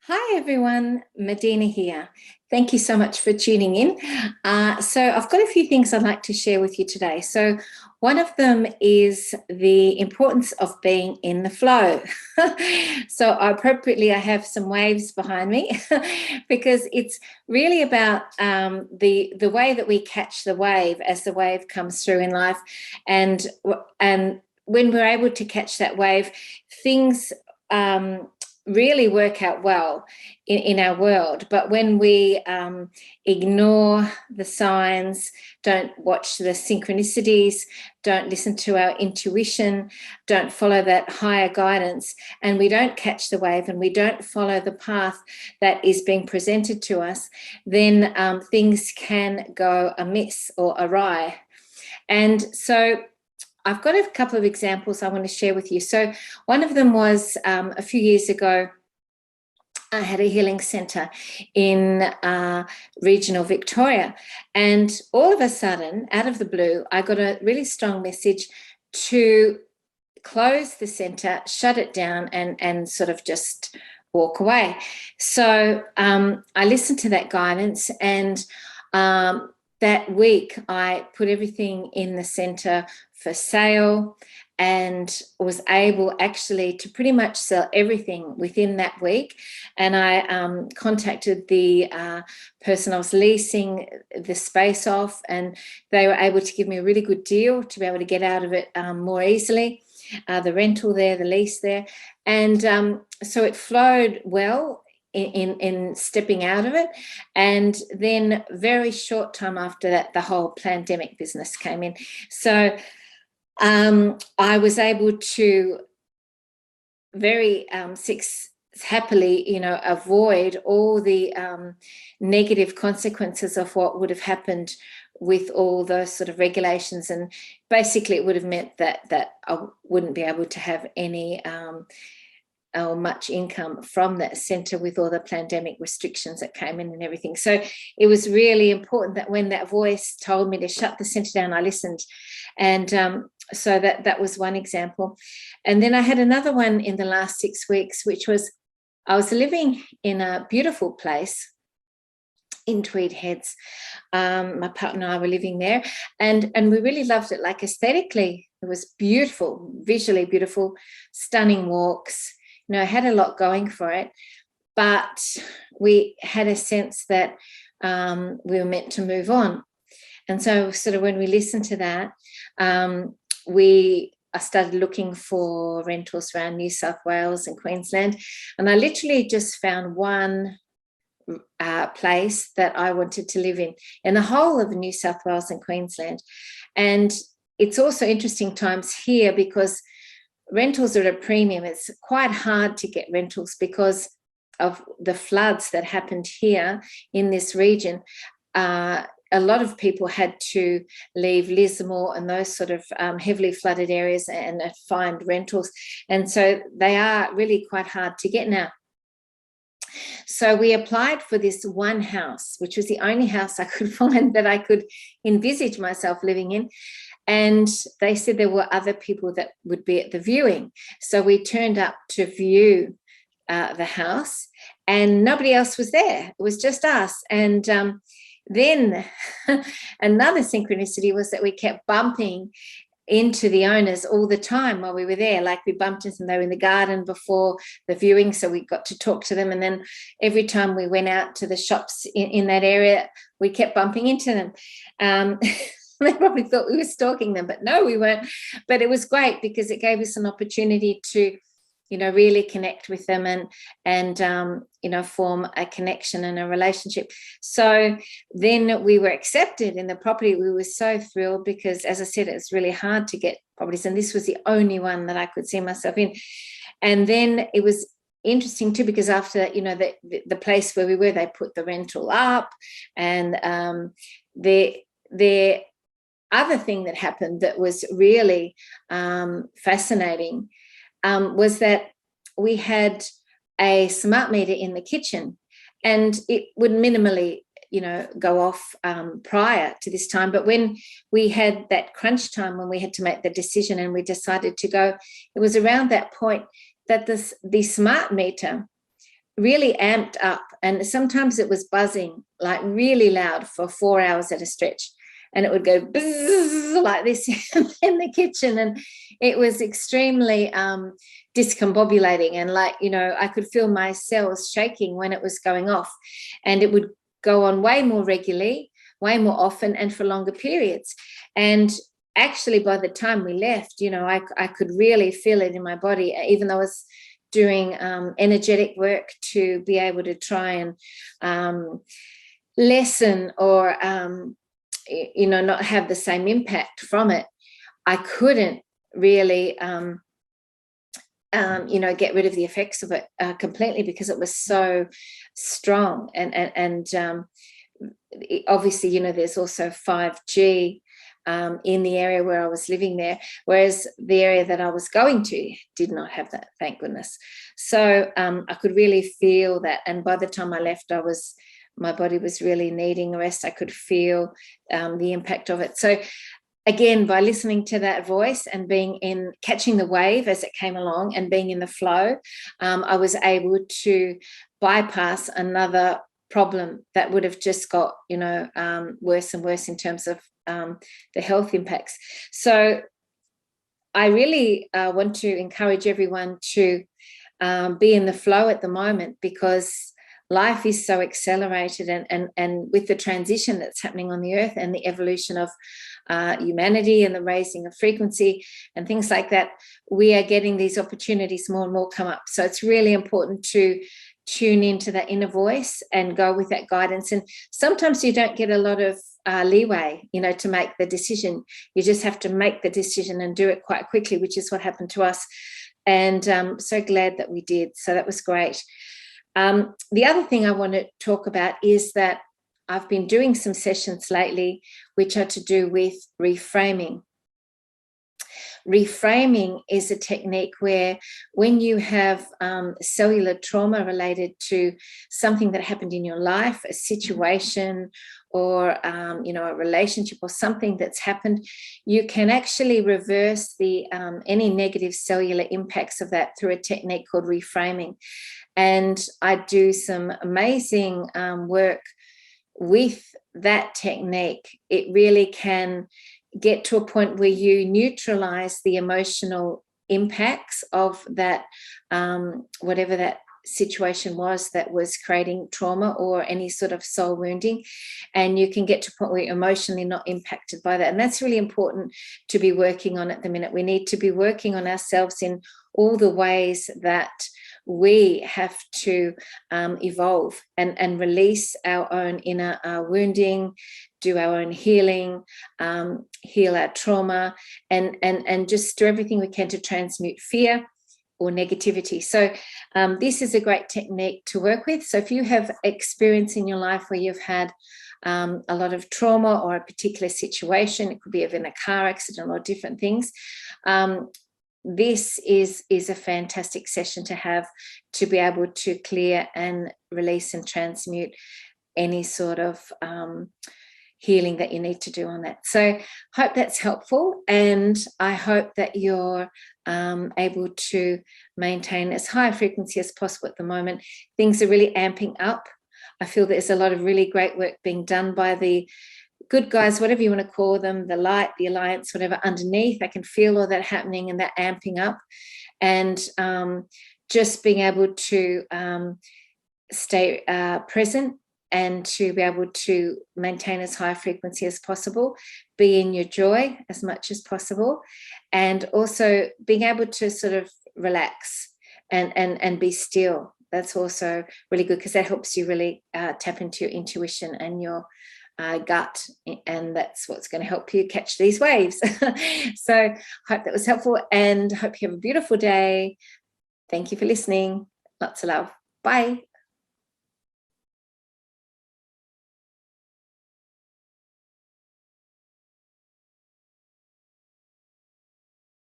Hi everyone, Medina here. Thank you so much for tuning in. So I've got a few things I'd like to share with you today. So one of them is the importance of being in the flow. So appropriately, I have some waves behind me because it's really about the way that we catch the wave as the wave comes through in life, and when we're able to catch that wave, things really work out well in our world. But when we ignore the signs, don't watch the synchronicities, don't listen to our intuition, don't follow that higher guidance, and we don't catch the wave and we don't follow the path that is being presented to us, then things can go amiss or awry. And so I've got a couple of examples I want to share with you. So one of them was a few years ago, I had a healing centre in regional Victoria. And all of a sudden, out of the blue, I got a really strong message to close the centre, shut it down, and sort of just walk away. So I listened to that guidance, and that week I put everything in the centre for sale and was able actually to pretty much sell everything within that week. And I contacted the person I was leasing the space off, and they were able to give me a really good deal to be able to get out of it more easily. The rental there, the lease there. And so it flowed well in stepping out of it. And then very short time after that, the whole pandemic business came in. So I was able to very happily, avoid all the negative consequences of what would have happened with all those sort of regulations. And basically it would have meant that I wouldn't be able to have any or much income from that centre with all the pandemic restrictions that came in and everything. So it was really important that when that voice told me to shut the centre down, I listened. And so that was one example. And then I had another one in the last 6 weeks, which was I was living in a beautiful place in Tweed Heads. My partner and I were living there, and we really loved it. Like aesthetically, it was beautiful, visually beautiful, stunning walks. Had a lot going for it, but we had a sense that we were meant to move on. And so sort of when we listened to that, I started looking for rentals around New South Wales and Queensland. And I literally just found one place that I wanted to live in the whole of New South Wales and Queensland. And it's also interesting times here because rentals are at a premium. It's quite hard to get rentals because of the floods that happened here in this region. A lot of people had to leave Lismore and those sort of heavily flooded areas and find rentals. And so they are really quite hard to get now. So we applied for this one house, which was the only house I could find that I could envisage myself living in. And they said there were other people that would be at the viewing. So we turned up to view the house and nobody else was there. It was just us. And then another synchronicity was that we kept bumping into the owners all the time while we were there. Like we bumped into them, they were in the garden before the viewing, so we got to talk to them. And then every time we went out to the shops in that area, we kept bumping into them. They probably thought we were stalking them, but no, we weren't. But it was great because it gave us an opportunity to, really connect with them and form a connection and a relationship. So then we were accepted in the property. We were so thrilled because, as I said, it's really hard to get properties, and this was the only one that I could see myself in. And then it was interesting too because after the place where we were, they put the rental up, and the other thing that happened that was really fascinating was that we had a smart meter in the kitchen, and it would minimally go off prior to this time. But when we had that crunch time, when we had to make the decision and we decided to go, it was around that point that the smart meter really amped up, and sometimes it was buzzing like really loud for 4 hours at a stretch, and it would go bzzz like this in the kitchen, and it was extremely discombobulating, and like, you know, I could feel my cells shaking when it was going off, and it would go on way more regularly, way more often, and for longer periods. And actually by the time we left, you know, I could really feel it in my body, even though I was doing energetic work to be able to try and lessen or you know, not have the same impact from it. I couldn't really you know, get rid of the effects of it completely, because it was so strong. And obviously, you know, there's also 5G in the area where I was living there, whereas the area that I was going to did not have that, thank goodness. So I could really feel that, and by the time I left, my body was really needing rest. I could feel the impact of it. So again, by listening to that voice and catching the wave as it came along and being in the flow, I was able to bypass another problem that would have just got, you know, worse and worse in terms of the health impacts. So I really want to encourage everyone to be in the flow at the moment, because life is so accelerated, and with the transition that's happening on the earth and the evolution of humanity and the raising of frequency and things like that, we are getting these opportunities more and more come up. So it's really important to tune into that inner voice and go with that guidance. And sometimes you don't get a lot of leeway, you know, to make the decision. You just have to make the decision and do it quite quickly, which is what happened to us. And so glad that we did. So that was great. The other thing I want to talk about is that I've been doing some sessions lately which are to do with reframing. Reframing is a technique where, when you have cellular trauma related to something that happened in your life, a situation, or you know, a relationship or something that's happened, you can actually reverse the any negative cellular impacts of that through a technique called reframing. And I do some amazing work with that technique. It really can get to a point where you neutralize the emotional impacts of that, whatever that situation was that was creating trauma or any sort of soul wounding, and you can get to a point where you're emotionally not impacted by that. And that's really important to be working on at the minute. We need to be working on ourselves in all the ways that we have to evolve and release our own inner wounding, do our own healing, heal our trauma, and just do everything we can to transmute fear or negativity. So this is a great technique to work with. So if you have experience in your life where you've had a lot of trauma or a particular situation, it could be in a car accident or different things, this is a fantastic session to have, to be able to clear and release and transmute any sort of healing that you need to do on that. So hope that's helpful, and I hope that you're able to maintain as high a frequency as possible at the moment. Things are really amping up. I feel there's a lot of really great work being done by the good guys, whatever you want to call them, the light, the alliance, whatever, underneath. I can feel all that happening and that amping up, and just being able to stay present and to be able to maintain as high a frequency as possible, be in your joy as much as possible, and also being able to sort of relax and be still. That's also really good, because that helps you really tap into your intuition and your gut, and that's what's going to help you catch these waves. So hope that was helpful, and hope you have a beautiful day. Thank you for listening. Lots of love. Bye.